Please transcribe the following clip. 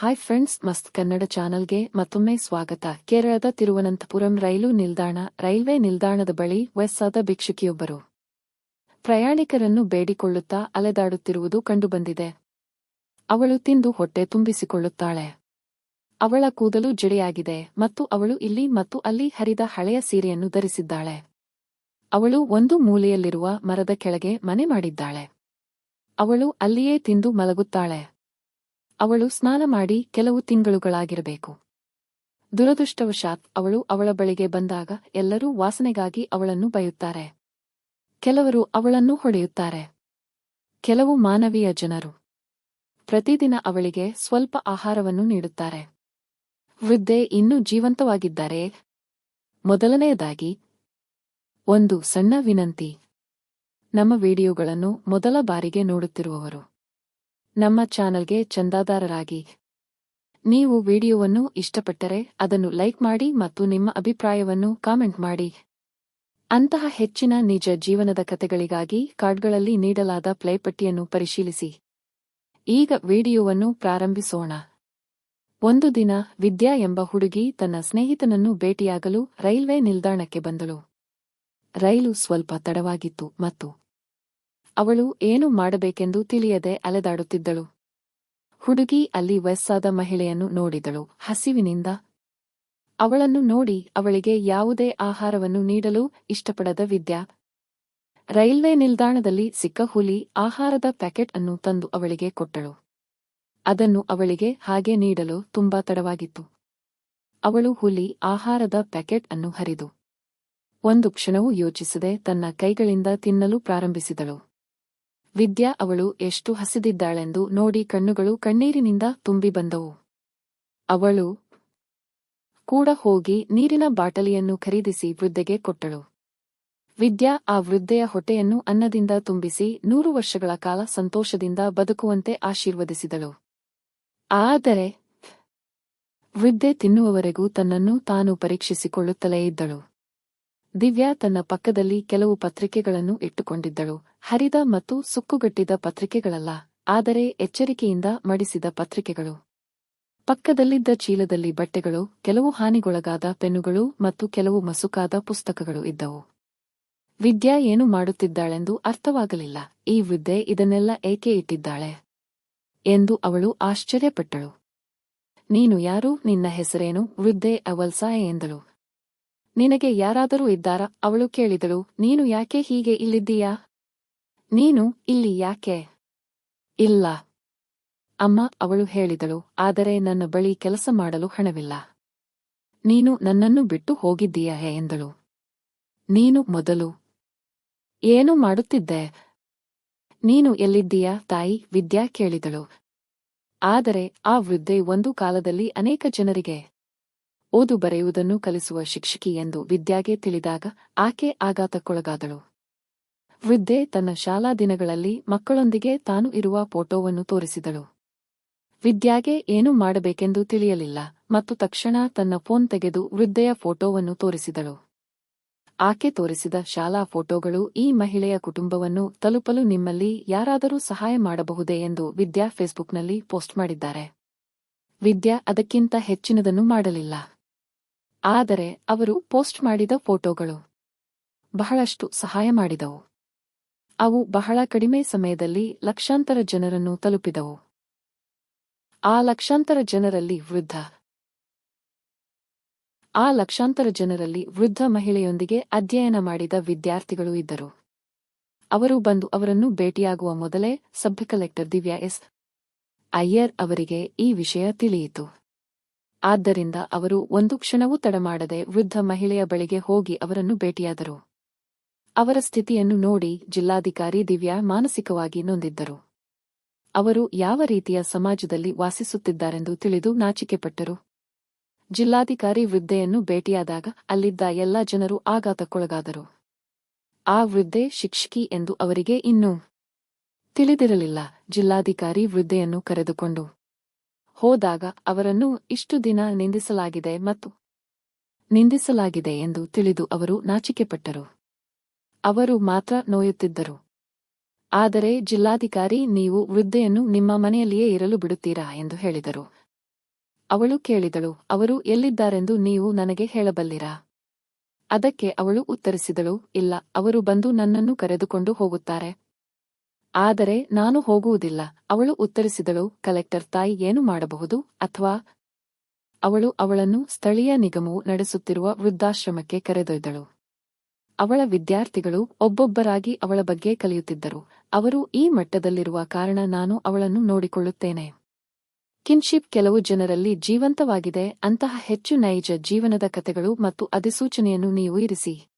Hi friends, ಮಸ್ತ್ ಕನ್ನಡ ಚಾನಲ್ಗೆ ಮತ್ತೊಮ್ಮೆ ಸ್ವಾಗತ. ಕೇರಳದ ತಿರುವನಂತಪುರಂ ರೈಲು ನಿಲ್ದಾಣ. ರೈಲ್ವೆ ನಿಲ್ದಾಣದ ಬಳಿ ವಯಸ್ಸಾದ ಭಿಕ್ಷುಕಿಯೊಬ್ಬರು ಪ್ರಯಾಣಿಕರನ್ನು ಬೇಡಿಕೊಳ್ಳುತ್ತಾ ಅಲೆದಾಡುತ್ತಿರುವುದು ಕಂಡುಬಂದಿದೆ. ಅವಳು ತಿಂದು ಹೊಟ್ಟೆ ತುಂಬಿಸಿಕೊಳ್ಳುತ್ತಾಳೆ. ಅವಳ ಕೂದಲು ಜಡೆಯಾಗಿದೆ ಮತ್ತು ಅವಳು ಇಲ್ಲಿ ಮತ್ತು ಅಲ್ಲಿ ಹರಿದ ಹಳೆಯ ಸೀರೆಯನ್ನು ಧರಿಸಿದ್ದಾಳೆ. ಅವಳು ಒಂದು ಮೂಲೆಯಲ್ಲಿರುವ ಮರದ ಕೆಳಗೆ ಮನೆ ಮಾಡಿದ್ದಾಳೆ. ಅವಳು ಅಲ್ಲಿಯೇ ತಿಂದು ಮಲಗುತ್ತಾಳೆ. ಅವಳು ಸ್ನಾನ ಮಾಡಿ ಕೆಲವು ತಿಂಗಳುಗಳಾಗಿರಬೇಕು. ದುರದೃಷ್ಟವಶಾತ್ ಅವಳು ಅವಳ ಬಳಿಗೆ ಬಂದಾಗ ಎಲ್ಲರೂ ವಾಸನೆಗಾಗಿ ಅವಳನ್ನು ಬೈಯುತ್ತಾರೆ. ಕೆಲವರು ಅವಳನ್ನು ಹೊಡೆಯುತ್ತಾರೆ. ಕೆಲವು ಮಾನವೀಯ ಜನರು ಪ್ರತಿದಿನ ಅವಳಿಗೆ ಸ್ವಲ್ಪ ಆಹಾರವನ್ನು ನೀಡುತ್ತಾರೆ. ವೃದ್ಧೆ ಇನ್ನೂ ಜೀವಂತವಾಗಿದ್ದಾರೆ. ಮೊದಲನೆಯದಾಗಿ ಒಂದು ಸಣ್ಣ ವಿನಂತಿ. ನಮ್ಮ ವಿಡಿಯೋಗಳನ್ನು ಮೊದಲ ಬಾರಿಗೆ ನೋಡುತ್ತಿರುವವರು ನಮ್ಮ ಚಾನಲ್ಗೆ ಚಂದಾದಾರರಾಗಿ. ನೀವು ವಿಡಿಯೋವನ್ನು ಇಷ್ಟಪಟ್ಟರೆ ಅದನ್ನು ಲೈಕ್ ಮಾಡಿ ಮತ್ತು ನಿಮ್ಮ ಅಭಿಪ್ರಾಯವನ್ನು ಕಾಮೆಂಟ್ ಮಾಡಿ. ಅಂತಹ ಹೆಚ್ಚಿನ ನಿಜ ಜೀವನದ ಕಥೆಗಳಿಗಾಗಿ ಕಾರ್ಡ್ಗಳಲ್ಲಿ ನೀಡಲಾದ ಪ್ಲೇಪಟ್ಟಿಯನ್ನು ಪರಿಶೀಲಿಸಿ. ಈಗ ವಿಡಿಯೋವನ್ನು ಪ್ರಾರಂಭಿಸೋಣ. ಒಂದು ದಿನ ವಿದ್ಯಾ ಎಂಬ ಹುಡುಗಿ ತನ್ನ ಸ್ನೇಹಿತನನ್ನು ಭೇಟಿಯಾಗಲು ರೈಲ್ವೆ ನಿಲ್ದಾಣಕ್ಕೆ ಬಂದಳು. ರೈಲು ಸ್ವಲ್ಪ ತಡವಾಗಿತ್ತು ಮತ್ತು ಅವಳು ಏನು ಮಾಡಬೇಕೆಂದು ತಿಳಿಯದೆ ಅಲೆದಾಡುತ್ತಿದ್ದಳು. ಹುಡುಗಿ ಅಲ್ಲಿ ವಯಸ್ಸಾದ ಮಹಿಳೆಯನ್ನು ನೋಡಿದಳು. ಹಸಿವಿನಿಂದ ಅವಳನ್ನು ನೋಡಿ ಅವಳಿಗೆ ಯಾವುದೇ ಆಹಾರವನ್ನು ನೀಡಲು ಇಷ್ಟಪಡದ ವಿದ್ಯಾ ರೈಲ್ವೆ ನಿಲ್ದಾಣದಲ್ಲಿ ಸಿಕ್ಕ ಹುಲಿ ಆಹಾರದ ಪ್ಯಾಕೆಟ್ ಅನ್ನು ತಂದು ಅವಳಿಗೆ ಕೊಟ್ಟಳು. ಅದನ್ನು ಅವಳಿಗೆ ಹಾಗೆ ನೀಡಲು ತುಂಬಾ ತಡವಾಗಿತ್ತು. ಅವಳು ಹುಲಿ ಆಹಾರದ ಪ್ಯಾಕೆಟ್ ಅನ್ನು ಹರಿದು ಒಂದು ಕ್ಷಣವೂ ಯೋಚಿಸದೆ ತನ್ನ ಕೈಗಳಿಂದ ತಿನ್ನಲು ಪ್ರಾರಂಭಿಸಿದಳು. ವಿದ್ಯಾ ಅವಳು ಎಷ್ಟು ಹಸಿದಿದ್ದಾಳೆಂದು ನೋಡಿ ಕಣ್ಣುಗಳು ಕಣ್ಣೀರಿನಿಂದ ತುಂಬಿ ಬಂದವು. ಅವಳು ಕೂಡ ಹೋಗಿ ನೀರಿನ ಬಾಟಲಿಯನ್ನು ಖರೀದಿಸಿ ವೃದ್ಧೆಗೆ ಕೊಟ್ಟಳು. ವಿದ್ಯಾ ಆ ವೃದ್ಧೆಯ ಹೊಟ್ಟೆಯನ್ನು ಅನ್ನದಿಂದ ತುಂಬಿಸಿ 100 ವರ್ಷಗಳ ಕಾಲ ಸಂತೋಷದಿಂದ ಬದುಕುವಂತೆ ಆಶೀರ್ವದಿಸಿದಳು. ಆದರೆ ವೃದ್ಧೆ ತಿನ್ನುವವರೆಗೂ ತನ್ನನ್ನು ತಾನು ಪರೀಕ್ಷಿಸಿಕೊಳ್ಳುತ್ತಲೇ ಇದ್ದಳು. ದಿವ್ಯಾ ತನ್ನ ಪಕ್ಕದಲ್ಲಿ ಕೆಲವು ಪತ್ರಿಕೆಗಳನ್ನು ಇಟ್ಟುಕೊಂಡಿದ್ದಳು. ಹರಿದ ಮತ್ತು ಸುಕ್ಕುಗಟ್ಟಿದ ಪತ್ರಿಕೆಗಳಲ್ಲ, ಆದರೆ ಎಚ್ಚರಿಕೆಯಿಂದ ಮಡಿಸಿದ ಪತ್ರಿಕೆಗಳು. ಪಕ್ಕದಲ್ಲಿದ್ದ ಚೀಲದಲ್ಲಿ ಬಟ್ಟೆಗಳು, ಕೆಲವು ಹಾನಿಗೊಳಗಾದ ಪೆನ್ನುಗಳು ಮತ್ತು ಕೆಲವು ಮಸುಕಾದ ಪುಸ್ತಕಗಳು ಇದ್ದವು. ವಿದ್ಯಾ ಏನು ಮಾಡುತ್ತಿದ್ದಾಳೆಂದು ಅರ್ಥವಾಗಲಿಲ್ಲ. ಈ ವೃದ್ಧೆ ಇದನ್ನೆಲ್ಲ ಏಕೆ ಇಟ್ಟಿದ್ದಾಳೆ ಎಂದು ಅವಳು ಆಶ್ಚರ್ಯಪಟ್ಟಳು. ನೀನು ಯಾರು? ನಿನ್ನ ಹೆಸರೇನು? ವೃದ್ಧೆ ಅವಲ್ಸಾಯೆ ಎಂದಳು. ನಿನಗೆ ಯಾರಾದರೂ ಇದ್ದಾರಾ? ಅವಳು ಕೇಳಿದಳು. ನೀನು ಯಾಕೆ ಹೀಗೆ ಇಲ್ಲಿದ್ದೀಯಾ? ನೀನು ಇಲ್ಲಿ ಯಾಕೆ? ಇಲ್ಲ ಅಮ್ಮ, ಅವಳು ಹೇಳಿದಳು. ಆದರೆ ನನ್ನ ಬಳಿ ಕೆಲಸ ಮಾಡಲು ಹಣವಿಲ್ಲ. ನೀನು ನನ್ನನ್ನು ಬಿಟ್ಟು ಹೋಗಿದ್ದೀಯಾ ಎಂದಳು. ನೀನು ಮೊದಲು ಏನು ಮಾಡುತ್ತಿದ್ದೆ? ನೀನು ಎಲ್ಲಿದ್ದೀಯಾ ತಾಯಿ? ವಿದ್ಯಾ ಕೇಳಿದಳು. ಆದರೆ ಆ ವೃದ್ಧೆ ಒಂದು ಕಾಲದಲ್ಲಿ ಅನೇಕ ಜನರಿಗೆ ಓದು ಬರೆಯುವುದನ್ನು ಕಲಿಸುವ ಶಿಕ್ಷಕಿ ಎಂದು ವಿದ್ಯಾಗೆ ತಿಳಿದಾಗ ಆಕೆ ಆಘಾತಕ್ಕೊಳಗಾದಳು. ವೃದ್ಧೆ ತನ್ನ ಶಾಲಾ ದಿನಗಳಲ್ಲಿ ಮಕ್ಕಳೊಂದಿಗೆ ತಾನು ಇರುವ ಫೋಟೋವನ್ನು ತೋರಿಸಿದಳು. ವಿದ್ಯಾಗೆ ಏನು ಮಾಡಬೇಕೆಂದು ತಿಳಿಯಲಿಲ್ಲ ಮತ್ತು ತಕ್ಷಣ ತನ್ನ ಫೋನ್ ತೆಗೆದು ವೃದ್ಧೆಯ ಫೋಟೋವನ್ನು ತೋರಿಸಿದಳು. ಆಕೆ ತೋರಿಸಿದ ಶಾಲಾ ಫೋಟೋಗಳು ಈ ಮಹಿಳೆಯ ಕುಟುಂಬವನ್ನು ತಲುಪಲು ನಿಮ್ಮಲ್ಲಿ ಯಾರಾದರೂ ಸಹಾಯ ಮಾಡಬಹುದೇ ಎಂದು ವಿದ್ಯಾ ಫೇಸ್ಬುಕ್ನಲ್ಲಿ ಪೋಸ್ಟ್ ಮಾಡಿದ್ದಾರೆ. ವಿದ್ಯಾ ಅದಕ್ಕಿಂತ ಹೆಚ್ಚಿನದನ್ನು ಮಾಡಲಿಲ್ಲ. ಆದರೆ ಅವರು ಪೋಸ್ಟ್ ಮಾಡಿದ ಫೋಟೋಗಳು ಬಹಳಷ್ಟು ಸಹಾಯ ಮಾಡಿದವು. ಅವು ಬಹಳ ಕಡಿಮೆ ಸಮಯದಲ್ಲಿ ಲಕ್ಷಾಂತರ ಜನರನ್ನು ತಲುಪಿದವು. ಆ ಲಕ್ಷಾಂತರ ಜನರಲ್ಲಿ ವೃದ್ಧ ಮಹಿಳೆಯೊಂದಿಗೆ ಅಧ್ಯಯನ ಮಾಡಿದ ವಿದ್ಯಾರ್ಥಿಗಳು ಇದ್ದರು. ಅವರು ಬಂದು ಅವರನ್ನು ಭೇಟಿಯಾಗುವ ಮೊದಲೇ ಸಬ್ ಕಲೆಕ್ಟರ್ ದಿವ್ಯಾ ಎಸ್. ಅಯ್ಯರ್ ಅವರಿಗೆ ಈ ವಿಷಯ ತಿಳಿಯಿತು. ಆದ್ದರಿಂದ ಅವರು ಒಂದು ಕ್ಷಣವೂ ತಡಮಾಡದೆ ವೃದ್ಧ ಮಹಿಳೆಯ ಬಳಿಗೆ ಹೋಗಿ ಅವರನ್ನು ಭೇಟಿಯಾದರು. ಅವರ ಸ್ಥಿತಿಯನ್ನು ನೋಡಿ ಜಿಲ್ಲಾಧಿಕಾರಿ ದಿವ್ಯಾ ಮಾನಸಿಕವಾಗಿ ನೊಂದಿದ್ದರು. ಅವರು ಯಾವ ರೀತಿಯ ಸಮಾಜದಲ್ಲಿ ವಾಸಿಸುತ್ತಿದ್ದಾರೆಂದು ತಿಳಿದು ನಾಚಿಕೆಪಟ್ಟರು. ಜಿಲ್ಲಾಧಿಕಾರಿ ವೃದ್ಧೆಯನ್ನು ಭೇಟಿಯಾದಾಗ ಅಲ್ಲಿದ್ದ ಎಲ್ಲ ಜನರು ಆಘಾತಕ್ಕೊಳಗಾದರು. ಆ ವೃದ್ಧೆ ಶಿಕ್ಷಕಿ ಎಂದು ಅವರಿಗೆ ಇನ್ನೂ ತಿಳಿದಿರಲಿಲ್ಲ. ಜಿಲ್ಲಾಧಿಕಾರಿ ವೃದ್ಧೆಯನ್ನು ಕರೆದುಕೊಂಡು ಹೋದಾಗ ಅವರನ್ನು ಇಷ್ಟು ದಿನ ನಿಂದಿಸಲಾಗಿದೆ ಎಂದು ತಿಳಿದು ಅವರು ನಾಚಿಕೆಪಟ್ಟರು. ಅವರು ಮಾತ್ರ ನೋಯುತ್ತಿದ್ದರು. ಆದರೆ ಜಿಲ್ಲಾಧಿಕಾರಿ, ನೀವು ವೃದ್ಧೆಯನ್ನು ನಿಮ್ಮ ಮನೆಯಲ್ಲಿಯೇ ಇರಲು ಬಿಡುತ್ತೀರಾ ಎಂದು ಹೇಳಿದರು. ಅವಳು ಕೇಳಿದಳು, ಅವರು ಎಲ್ಲಿದ್ದಾರೆಂದು ನೀವು ನನಗೆ ಹೇಳಬಲ್ಲಿರಾ? ಅದಕ್ಕೆ ಅವಳು ಉತ್ತರಿಸಿದಳು, ಇಲ್ಲ, ಅವರು ಬಂದು ನನ್ನನ್ನು ಕರೆದುಕೊಂಡು ಹೋಗುತ್ತಾರೆ. ಆದರೆ ನಾನು ಹೋಗುವುದಿಲ್ಲ. ಅವಳು ಉತ್ತರಿಸಿದಳು, ಕಲೆಕ್ಟರ್ ತಾಯಿ ಏನು ಮಾಡಬಹುದು? ಅಥವಾ ಅವಳು ಅವಳನ್ನು ಸ್ಥಳೀಯ ನಿಗಮವು ನಡೆಸುತ್ತಿರುವ ವೃದ್ಧಾಶ್ರಮಕ್ಕೆ ಕರೆದೊಯ್ದಳು. ಅವಳ ವಿದ್ಯಾರ್ಥಿಗಳು ಒಬ್ಬೊಬ್ಬರಾಗಿ ಅವಳ ಬಗ್ಗೆ ಕಲಿಯುತ್ತಿದ್ದರು. ಅವರು ಈ ಮಟ್ಟದಲ್ಲಿರುವ ಕಾರಣ ನಾನು ಅವಳನ್ನು ನೋಡಿಕೊಳ್ಳುತ್ತೇನೆ. ಕಿನ್ಶಿಪ್ ಕೆಲವು ಜನರಲ್ಲಿ ಜೀವಂತವಾಗಿದೆ. ಅಂತಹ ಹೆಚ್ಚು ನೈಜ ಜೀವನದ ಕಥೆಗಳು ಮತ್ತು ಅಧಿಸೂಚನೆಯನ್ನು ನೀವು ಇರಿಸಿ.